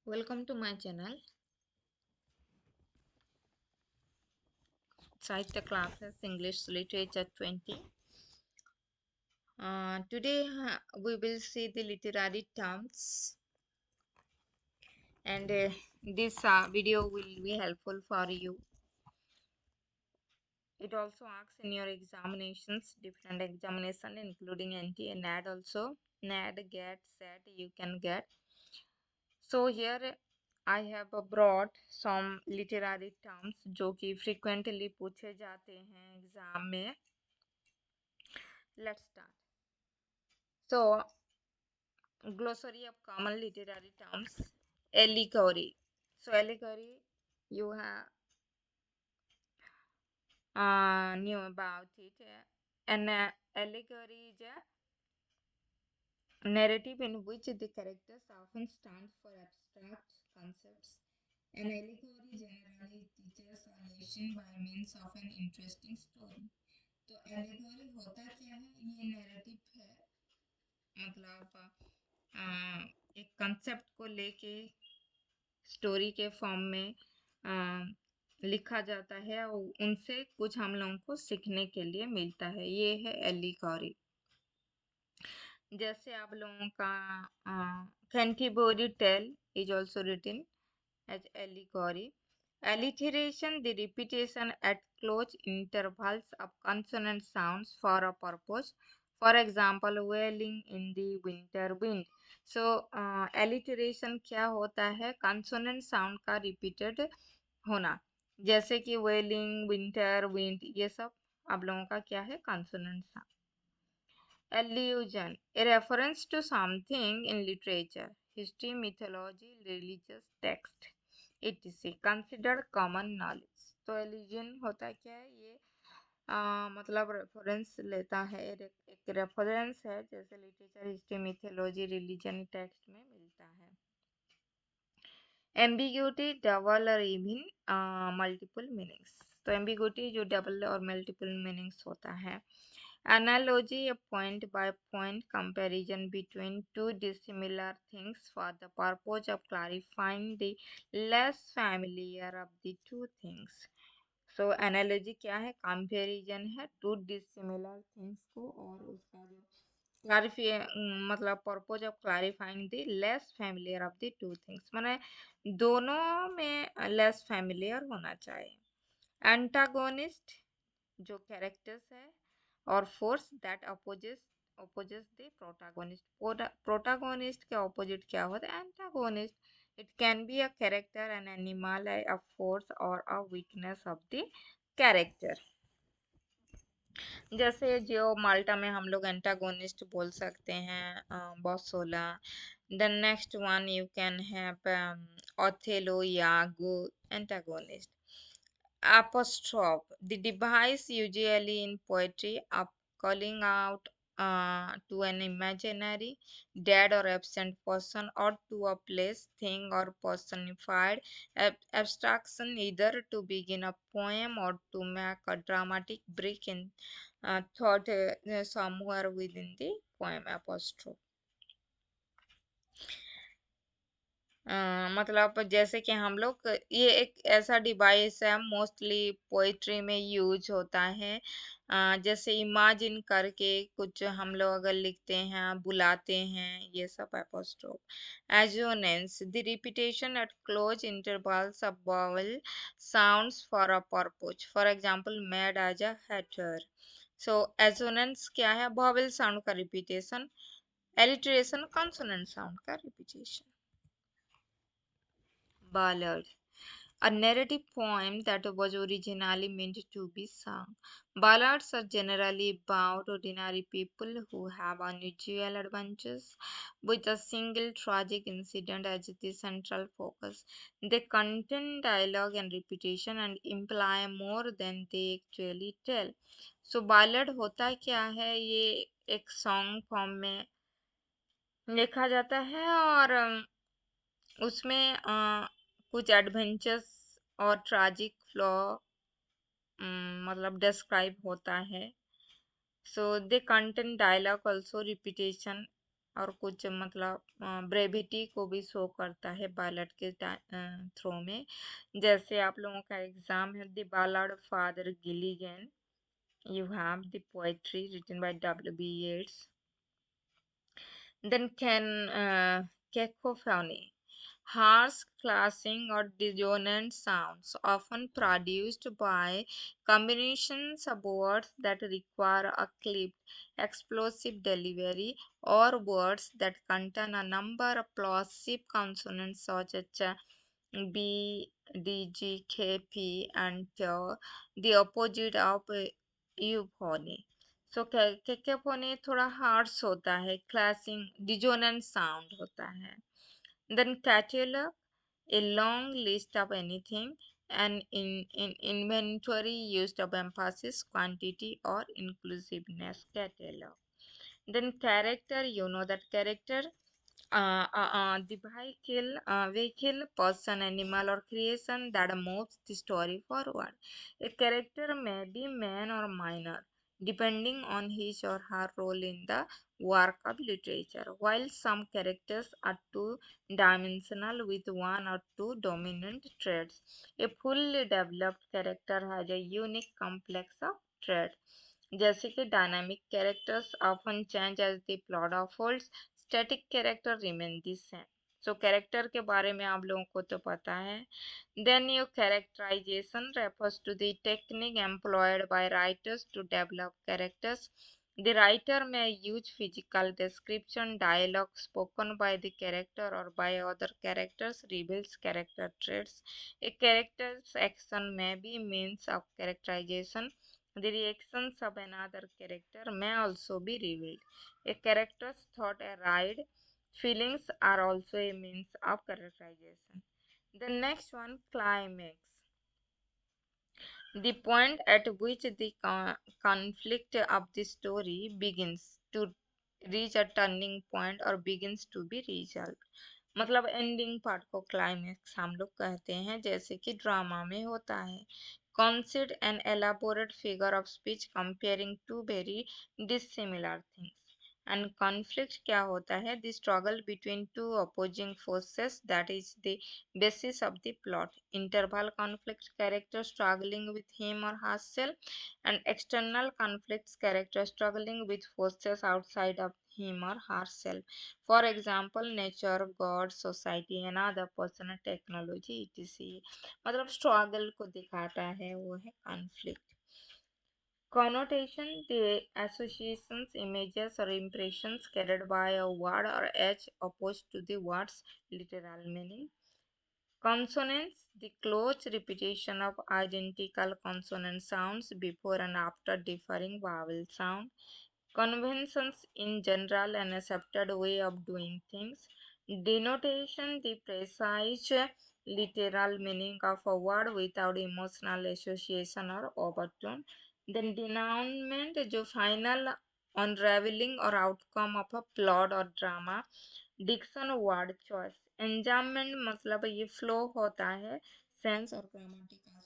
Welcome to my channel Sahitya Classes English Literature 20. Today we will see the literary terms, and this video will be helpful for you. It also asks in your examinations, different examination including NT and NAD also. NAD, GET, SET you can get. So here I have brought some literary terms जो कि frequently पूछे जाते हैं exam में. Let's start. So, glossary of common literary terms. Allegory. So, allegory, you have knew about it. An allegory is a narrative in which the characters often stand for abstract concepts. An allegory generally teaches a lesson by means of an interesting story. तो allegory होता क्या है? ये narrative है, मतलब एक concept को लेके स्टोरी के फॉर्म में लिखा जाता है और उनसे कुछ हम लोगों को सीखने के लिए मिलता है. ये है एलिगोरी. जैसे आप लोगों का Canterbury tale is also written as allegory. Alliteration, the repetition at close intervals of consonant sounds for a purpose. For example, wailing in the winter wind. So, alliteration क्या होता है? consonant sound का repeated होना. जैसे कि wailing, winter, wind, ये सब आप लोगों का क्या है? consonant sound. Allusion, a reference to something in literature, history, mythology, religious text, etc. Considered common knowledge. तो allusion होता क्या है? ये मतलब रेफरेंस लेता है, एक रेफरेंस है, जैसे literature, history, mythology, religion text में मिलता है. एम्बिग्यूटी, डबल और इवन मल्टीपल मीनिंग्स. तो एम्बिग्यूटी जो डबल और मल्टीपल मीनिंग्स होता है. Analogy, a point by point comparison between two dissimilar things for the purpose of clarifying the less familiar of the two things. So analogy क्या है? Comparison है two dissimilar things को और उसका जो मतलब purpose of clarifying the less familiar of the two things, माने दोनों में less familiar होना चाहिए. Antagonist जो characters है और force that opposes the protagonist. Protagonist के opposite क्या होता है? Antagonist. It can be a character, an animal, a force or a weakness of the character. जैसे जो माल्टा में हम लोग एंटागोनिस्ट बोल सकते हैं बॉसोला. The next one you can have Othello, Iago, antagonist. Apostrophe, the device usually in poetry of calling out to an imaginary dead or absent person or to a place, thing or personified abstraction, either to begin a poem or to make a dramatic break in thought somewhere within the poem. Apostrophe मतलब जैसे कि हम लोग ये एक ऐसा device है, mostly poetry में यूज होता है. जैसे इमेजिन करके कुछ हम लोग अगर लिखते हैं, बुलाते हैं, ये सब apostrophe. Assonance, the repetition at close intervals of vowel sounds for a purpose. For example, mad as a hatter. So assonance क्या है? वॉवल साउंड का रिपीटेशन. एलिटरेशन, कॉन्सोनेंट साउंड का repetition. Ballad, a narrative poem that was originally meant to be sung. Ballads are generally about ordinary people who have unusual adventures, with a single tragic incident as the central focus. They contain dialogue and repetition and imply more than they actually tell. So ballad होता क्या है? ये एक song form में लिखा जाता है और उसमें कुछ एडवेंचर्स और ट्रैजिक फ्लॉ मतलब डिस्क्राइब होता है. So they contain dialogue also, repetition और कुछ मतलब ब्रेविटी को भी शो करता है बैलेट के थ्रो में। जैसे आप लोगों का एग्जाम है the बालाड father Gilligan, you have the poetry written by W.B. Yeats. Then can cacophony, harsh, clashing, or dissonant sounds, often produced by combinations of words that require a clipped, explosive delivery, or words that contain a number of plosive consonants such as B, D, G, K, P, and T, the opposite of euphony. So cacophony थोड़ा harsh होता है, clashing dissonant sound होता है। Then catalogue, a long list of anything, an in inventory used of emphasis, quantity, or inclusiveness. Catalog. Then character, you know that character, the vehicle, person, animal, or creation that moves the story forward. A character may be man or minor, depending on his or her role in the work of literature, while some characters are two-dimensional with one or two dominant traits. A fully developed character has a unique complex of traits. जैसे कि dynamic characters often change as the plot unfolds, static character remain the same. So character के बारे में आप लोगों को तो पता है। Then your characterisation refers to the technique employed by writers to develop characters. The writer may use physical description, dialogue spoken by the character or by other characters reveals character traits. A character's action may be means of characterization. The reactions of another character may also be revealed. A character's thought arrayed feelings are also a means of characterization. The next one, climax. The point at which the conflict of the story begins to reach a turning point or begins to be resolved. मतलब ending part को climax हम लोग कहते हैं, जैसे कि drama में होता है। Concede an elaborate figure of speech comparing two very dissimilar things. And conflict क्या होता है? The struggle between two opposing forces, that is the basis of the plot. Interval conflict, character struggling with him or herself, and external conflicts, character struggling with forces outside of him or herself. For example, nature, God, society, another person, technology, etc. मतलब struggle को दिखाता है, वो है conflict. Connotation, the associations, images, or impressions carried by a word or edge opposed to the word's literal meaning. Consonants, the close repetition of identical consonant sounds before and after differing vowel sound. Conventions in general an accepted way of doing things. Denotation, the precise literal meaning of a word without emotional association or overtone. Then denouement, जो final unraveling or outcome of a plot or drama. Diction, word choice. Enjambment मतलब ये flow होता है sense और grammatical